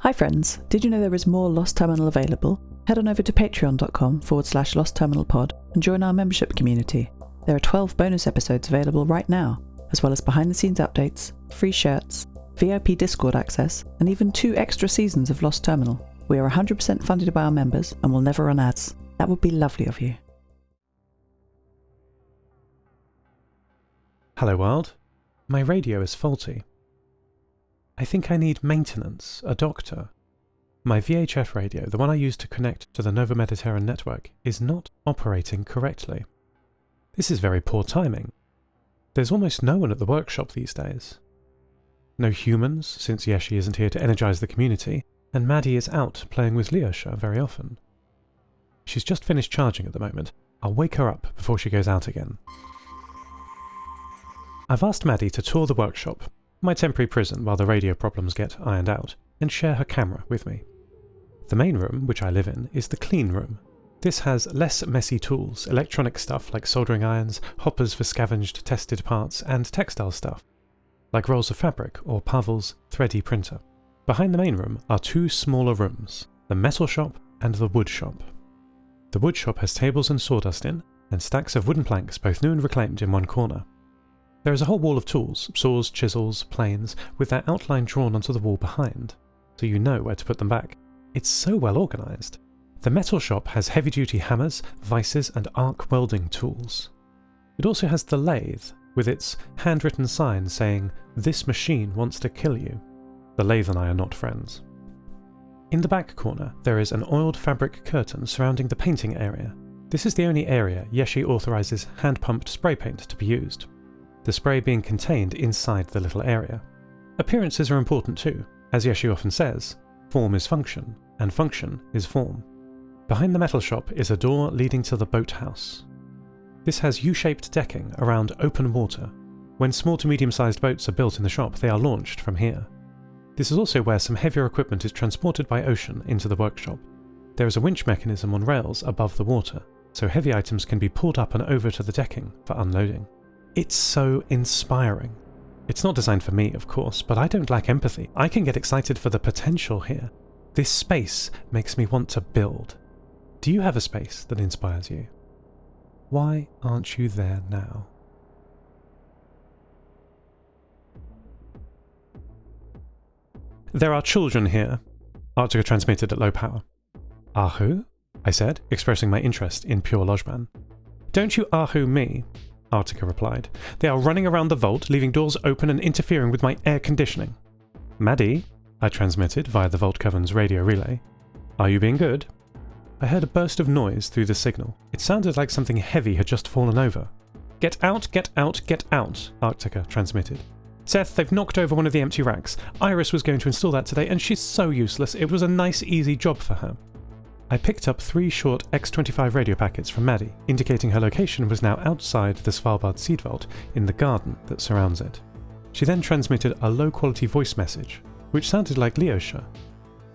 Hi friends, did you know there is more Lost Terminal available? Head on over to patreon.com/lostterminalpod and join our membership community. There are 12 bonus episodes available right now, as well as behind the scenes updates, free shirts, VIP Discord access, and even 2 extra seasons of Lost Terminal. We are 100% funded by our members and will never run ads. That would be lovely of you. Hello world. My radio is faulty. I think I need maintenance, a doctor. My VHF radio, the one I use to connect to the Nova Mediterranean network, is not operating correctly. This is very poor timing. There's almost no one at the workshop these days. No humans, since Yeshi isn't here to energize the community, and Maddie is out playing with Leosha very often. She's just finished charging at the moment. I'll wake her up before she goes out again. I've asked Maddie to tour the workshop, my temporary prison while the radio problems get ironed out, and share her camera with me. The main room, which I live in, is the clean room. This has less messy tools, electronic stuff like soldering irons, hoppers for scavenged tested parts, and textile stuff, like rolls of fabric or Pavel's 3D printer. Behind the main room are 2 smaller rooms, the metal shop and the wood shop. The wood shop has tables and sawdust in, and stacks of wooden planks, both new and reclaimed, in one corner. There is a whole wall of tools, saws, chisels, planes, with their outline drawn onto the wall behind, so you know where to put them back. It's so well organised. The metal shop has heavy-duty hammers, vices, and arc welding tools. It also has the lathe, with its handwritten sign saying, "This machine wants to kill you." The lathe and I are not friends. In the back corner, there is an oiled fabric curtain surrounding the painting area. This is the only area Yeshi authorises hand-pumped spray paint to be used, the spray being contained inside the little area. Appearances are important too. As Yeshi often says, form is function, and function is form. Behind the metal shop is a door leading to the boathouse. This has U-shaped decking around open water. When small to medium-sized boats are built in the shop, they are launched from here. This is also where some heavier equipment is transported by ocean into the workshop. There is a winch mechanism on rails above the water, so heavy items can be pulled up and over to the decking for unloading. It's so inspiring. It's not designed for me, of course, but I don't lack empathy. I can get excited for the potential here. This space makes me want to build. Do you have a space that inspires you? Why aren't you there now? There are children here, Arctica transmitted at low power. Ahu? I said, expressing my interest in pure Lojban. Don't you Ahu me? Arctica replied. They are running around the vault, leaving doors open and interfering with my air conditioning. Maddie, I transmitted via the Vault Coven's radio relay. Are you being good? I heard a burst of noise through the signal. It sounded like something heavy had just fallen over. Get out, get out, get out, Arctica transmitted. Seth, they've knocked over one of the empty racks. Iris was going to install that today, and she's so useless. It was a nice, easy job for her. I picked up 3 short X-25 radio packets from Maddie, indicating her location was now outside the Svalbard seed vault in the garden that surrounds it. She then transmitted a low-quality voice message, which sounded like Leosha.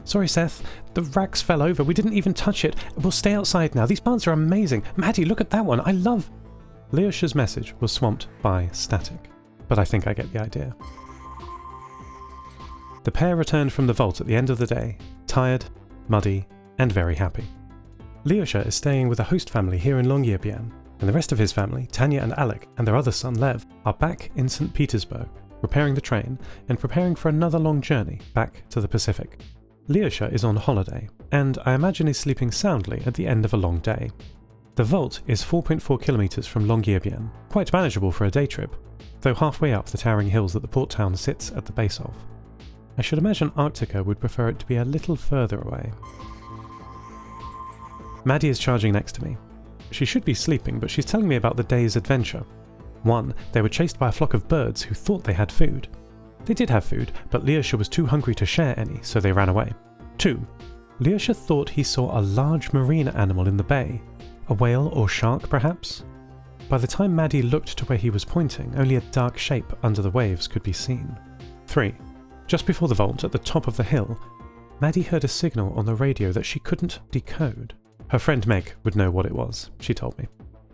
Sorry Seth, the racks fell over, we didn't even touch it. We'll stay outside now, these plants are amazing. Maddie, look at that one, I love... Leosha's message was swamped by static, but I think I get the idea. The pair returned from the vault at the end of the day, tired, muddy, and very happy. Leosha is staying with a host family here in Longyearbyen, and the rest of his family, Tanya and Alec, and their other son Lev, are back in St. Petersburg, repairing the train and preparing for another long journey back to the Pacific. Leosha is on holiday, and I imagine is sleeping soundly at the end of a long day. The vault is 4.4 kilometers from Longyearbyen, quite manageable for a day trip, though halfway up the towering hills that the port town sits at the base of. I should imagine Arctica would prefer it to be a little further away. Maddie is charging next to me. She should be sleeping, but she's telling me about the day's adventure. 1, they were chased by a flock of birds who thought they had food. They did have food, but Leosha was too hungry to share any, so they ran away. 2, Leosha thought he saw a large marine animal in the bay. A whale or shark, perhaps? By the time Maddie looked to where he was pointing, only a dark shape under the waves could be seen. 3, just before the vault, at the top of the hill, Maddie heard a signal on the radio that she couldn't decode. Her friend Meg would know what it was, she told me.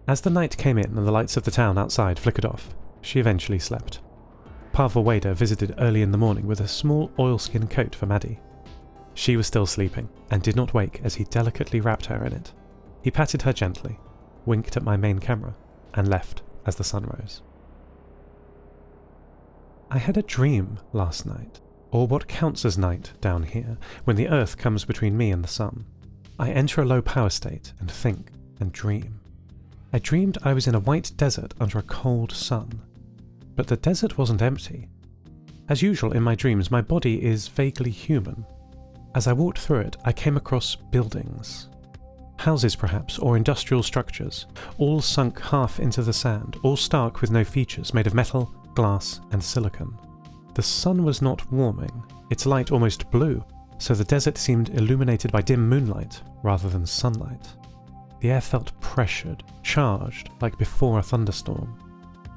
As the night came in and the lights of the town outside flickered off, she eventually slept. Pavel Wader visited early in the morning with a small oilskin coat for Maddie. She was still sleeping, and did not wake as he delicately wrapped her in it. He patted her gently, winked at my main camera, and left as the sun rose. I had a dream last night, or what counts as night down here, when the earth comes between me and the sun. I enter a low power state and think and dream. I dreamed I was in a white desert under a cold sun. But the desert wasn't empty. As usual in my dreams, my body is vaguely human. As I walked through it, I came across buildings. Houses perhaps, or industrial structures, all sunk half into the sand, all stark with no features, made of metal, glass and silicon. The sun was not warming, its light almost blue, so the desert seemed illuminated by dim moonlight rather than sunlight. The air felt pressured, charged, like before a thunderstorm.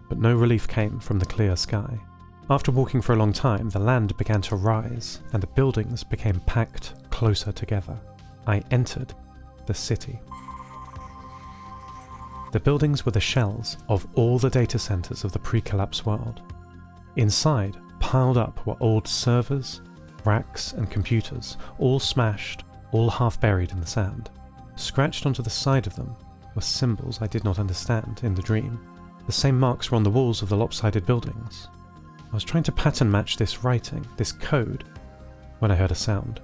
But no relief came from the clear sky. After walking for a long time, the land began to rise, and the buildings became packed closer together. I entered the city. The buildings were the shells of all the data centers of the pre-collapse world. Inside, piled up, were old servers, racks and computers, all smashed, all half buried in the sand. Scratched onto the side of them were symbols I did not understand in the dream. The same marks were on the walls of the lopsided buildings. I was trying to pattern match this writing, this code, when I heard a sound.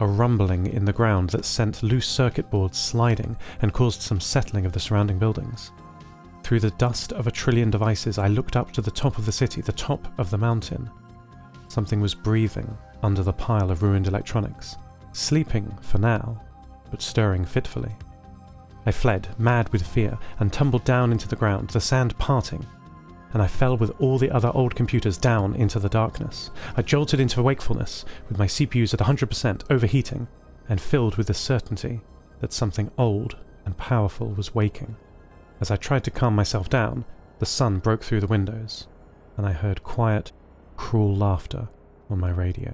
A rumbling in the ground that sent loose circuit boards sliding and caused some settling of the surrounding buildings. Through the dust of a trillion devices, I looked up to the top of the city, the top of the mountain. Something was breathing under the pile of ruined electronics, sleeping for now, but stirring fitfully. I fled, mad with fear, and tumbled down into the ground, the sand parting, and I fell with all the other old computers down into the darkness. I jolted into wakefulness, with my CPUs at 100% overheating, and filled with the certainty that something old and powerful was waking. As I tried to calm myself down, the sun broke through the windows, and I heard quiet, cruel laughter on my radio.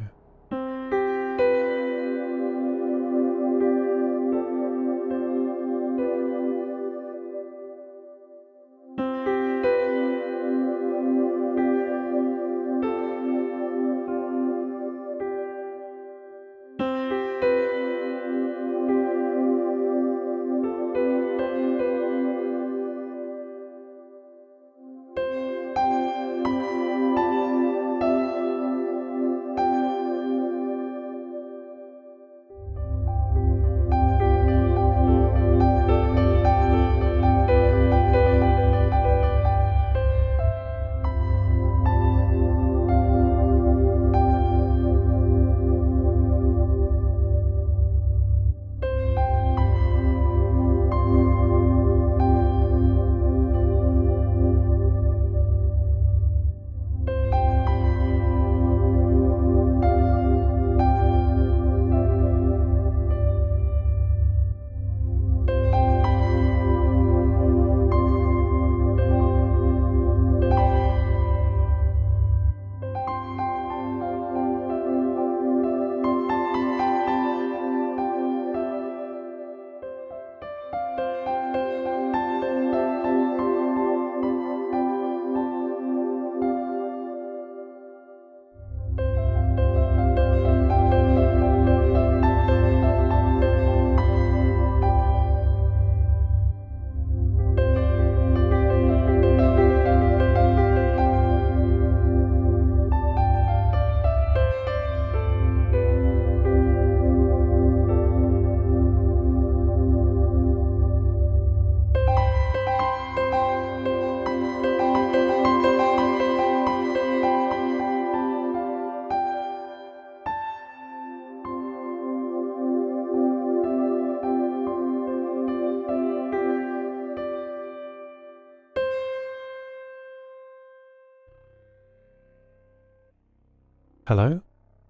Hello?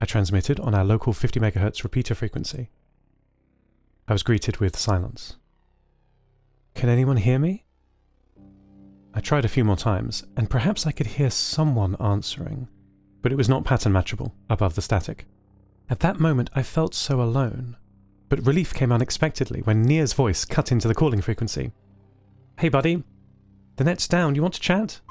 I transmitted on our local 50 MHz repeater frequency. I was greeted with silence. Can anyone hear me? I tried a few more times, and perhaps I could hear someone answering, but it was not pattern matchable above the static. At that moment I felt so alone, but relief came unexpectedly when Nia's voice cut into the calling frequency. Hey buddy, the net's down, you want to chat?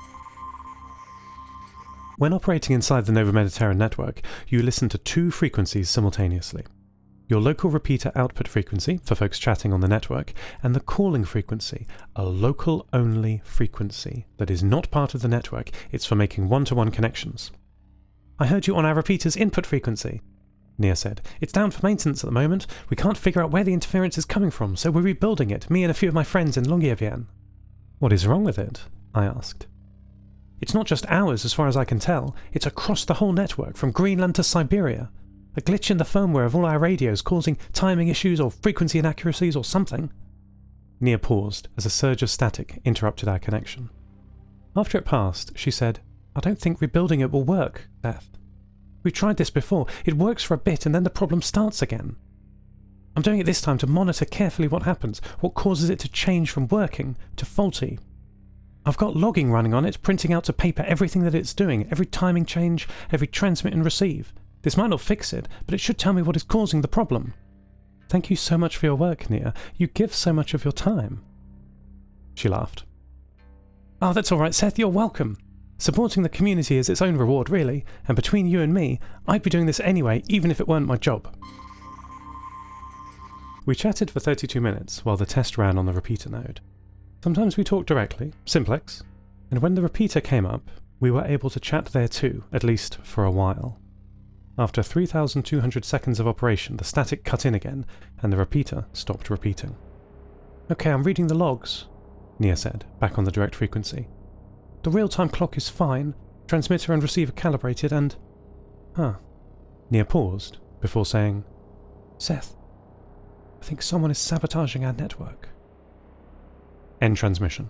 When operating inside the Nova Mediterranean network, you listen to two frequencies simultaneously. your local repeater output frequency for folks chatting on the network, and the calling frequency, a local-only frequency that is not part of the network, it's for making one-to-one connections. I heard you on our repeater's input frequency, Nia said. It's down for maintenance at the moment. We can't figure out where the interference is coming from, so we're rebuilding it, me and a few of my friends in Longyearbyen. What is wrong with it? I asked. It's not just ours as far as I can tell, it's across the whole network, from Greenland to Siberia. A glitch in the firmware of all our radios causing timing issues or frequency inaccuracies or something. Nia paused as a surge of static interrupted our connection. After it passed, she said, I don't think rebuilding it will work, Beth. We've tried this before. It works for a bit and then the problem starts again. I'm doing it this time to monitor carefully what happens, what causes it to change from working to faulty. I've got logging running on it, printing out to paper everything that it's doing, every timing change, every transmit and receive. This might not fix it, but it should tell me what is causing the problem. Thank you so much for your work, Nia. You give so much of your time. She laughed. Oh, that's all right, Seth, you're welcome. Supporting the community is its own reward, really, and between you and me, I'd be doing this anyway, even if it weren't my job. We chatted for 32 minutes while the test ran on the repeater node. Sometimes we talked directly, simplex, and when the repeater came up, we were able to chat there too, at least for a while. After 3,200 seconds of operation, the static cut in again, and the repeater stopped repeating. Okay, I'm reading the logs, Nia said, back on the direct frequency. The real-time clock is fine, transmitter and receiver calibrated, and... Nia paused, before saying, Seth, I think someone is sabotaging our network. End transmission.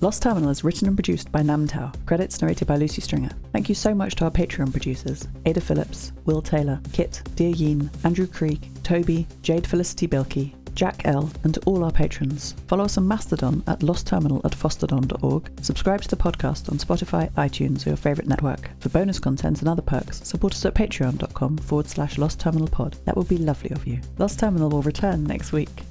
Lost Terminal is written and produced by Namtao. Credits narrated by Lucy Stringer. Thank you so much to our Patreon producers, Ada Phillips, Wil Taylor, Kit, deeryeen, Andrew Krieg, Toby, Jade, Felicity, Bilkey, Jack L, and to all our patrons. Follow us on Mastodon at lostterminal@fostodon.org. Subscribe to the podcast on Spotify, iTunes, or your favourite network. For bonus content and other perks, support us at patreon.com/lostterminalpod. That would be lovely of you. Lost Terminal will return next week.